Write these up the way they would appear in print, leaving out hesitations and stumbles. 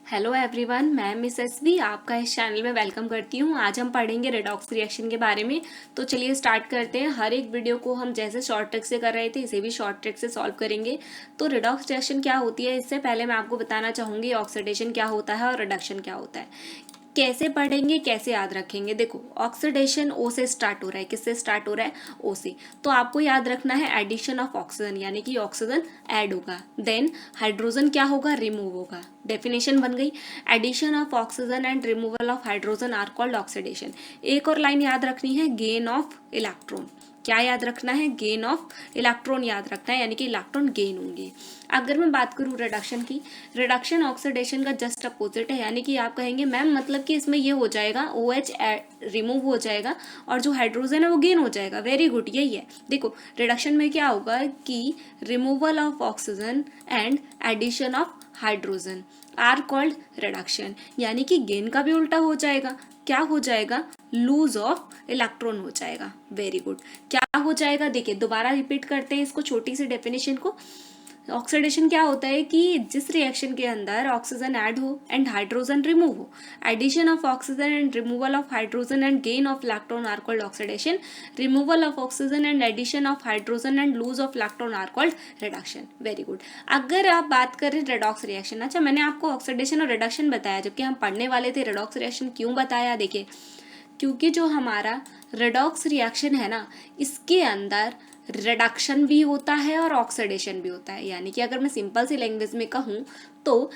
Hello everyone, मैं miss SV आपका इस चैनल में वेलकम करती हूँ। आज हम पढ़ेंगे रेडॉक्स रिएक्शन के बारे में। तो चलिए स्टार्ट करते हैं। हर एक वीडियो को हम जैसे शॉर्ट ट्रिक से कर रहे थे इसे भी शॉर्ट ट्रिक से सॉल्व करेंगे। तो रेडॉक्स रिएक्शन क्या होती है, इससे पहले मैं आपको बताना चाहूँगी ऑक्सीडेशन क्या होता है और रिडक्शन क्या होता है। कैसे पढ़ेंगे, कैसे याद रखेंगे। देखो, ऑक्सीडेशन ओ से स्टार्ट हो रहा है। किससे स्टार्ट हो रहा है? ओ से। तो आपको याद रखना है एडिशन ऑफ ऑक्सीजन, यानी कि ऑक्सीजन ऐड होगा, देन हाइड्रोजन क्या होगा? रिमूव होगा। डेफिनेशन बन गई। Addition of oxygen and removal of hydrogen are called oxidation. एक और लाइन याद रखनी है, गेन ऑफ इलेक्ट्रॉन। क्या याद रखना है? गेन ऑफ इलेक्ट्रॉन याद रखना है, यानी कि इलेक्ट्रॉन गेन होंगे। अगर मैं बात करूं रिडक्शन की, रिडक्शन ऑक्सीडेशन का जस्ट अपोजिट है। यानी कि आप कहेंगे मैम मतलब कि इसमें ये हो जाएगा, OH रिमूव हो जाएगा और जो हाइड्रोजन है वो गेन हो जाएगा। वेरी गुड, यही है। देखो, रिडक्शन में क्या होगा कि removal of oxygen and addition of hydrogen are called reduction, यानी कि गेन का भी उल्टा हो जाएगा। क्या हो जाएगा? लूज ऑफ इलेक्ट्रॉन हो जाएगा। Very good. क्या हो जाएगा? देखिए, दोबारा रिपीट करते हैं इसको, छोटी सी डेफिनेशन को। ऑक्सीडेशन क्या होता है कि जिस रिएक्शन के अंदर ऑक्सीजन ऐड हो एंड हाइड्रोजन रिमूव हो, addition of oxygen and removal of hydrogen and gain of electron are called oxidation. Removal of oxygen and addition of hydrogen and lose of electron are called reduction. Very good. अगर आप बात करें redox reaction, अच्छा मैंने आपको oxidation और reduction बताया जबकि हम पढ़ने वाले थे रेडॉक्स रिएक्शन। क्यों बताया? देखिए, क्योंकि जो हमारा रेडॉक्स रिएक्शन है ना, इसके अंदर रिडक्शन भी होता है और ऑक्सीडेशन भी होता है। यानी कि अगर मैं सिंपल सी लैंग्वेज में कहूँ तो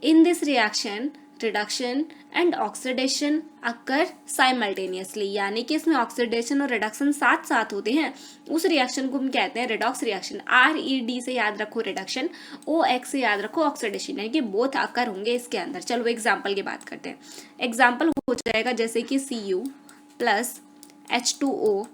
in this reaction reduction and oxidation occur simultaneously, यानी कि इसमें ऑक्सीडेशन और रिडक्शन साथ साथ होते हैं। उस रिएक्शन को हम कहते हैं रेडॉक्स रिएक्शन। RED से याद रखो रिडक्शन, OX से याद रखो ऑक्सीडेशन, यानी कि बोथ आकर होंगे इसके अंदर। चलो एग्जाम्पल की बात करते हैं। एग्जाम्पल हो जाएगा जैसे कि Cu प्लस H2O,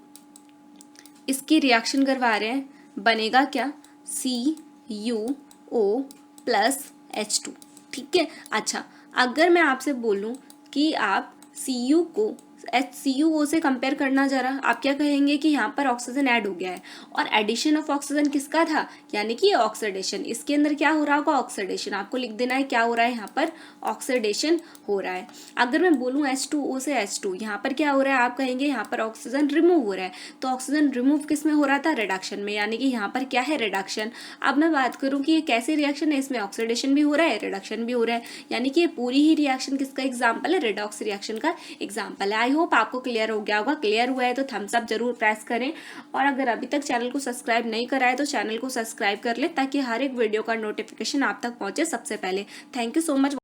इसकी रिएक्शन करवा रहे हैं, बनेगा क्या? CuO plus H2। ठीक है। अच्छा, अगर मैं आपसे बोलूं कि आप Cu को HCuO से कंपेयर करना जरा, आप क्या कहेंगे कि यहाँ पर ऑक्सीजन ऐड हो गया है और एडिशन ऑफ ऑक्सीजन किसका था? यानी कि ऑक्सीडेशन। इसके अंदर क्या हो रहा होगा? ऑक्सीडेशन। आपको लिख देना है क्या हो रहा है यहाँ पर? ऑक्सीडेशन हो रहा है। अगर मैं बोलूँ H2O से H2, यहाँ पर क्या हो रहा है? आप कहेंगे यहाँ पर ऑक्सीजन रिमूव हो रहा है। तो ऑक्सीजन रिमूव किस में हो रहा था? रिडक्शन में, यानी कि यहाँ पर क्या है? रिडक्शन। अब मैं बात करूँ कि ये कैसे रिएक्शन है, इसमें ऑक्सीडेशन भी हो रहा है, रिडक्शन भी हो रहा है, यानी कि ये पूरी ही रिएक्शन किसका एग्जाम्पल है? रेडॉक्स रिएक्शन का एग्जाम्पल है। आई होप आपको क्लियर हो गया होगा। क्लियर हुआ है तो थम्स अप जरूर प्रेस करें, और अगर अभी तक चैनल को सब्सक्राइब नहीं करा है तो चैनल को सब्सक्राइब कर ले ताकि हर एक वीडियो का नोटिफिकेशन आप तक पहुंचे सबसे पहले। Thank you so much.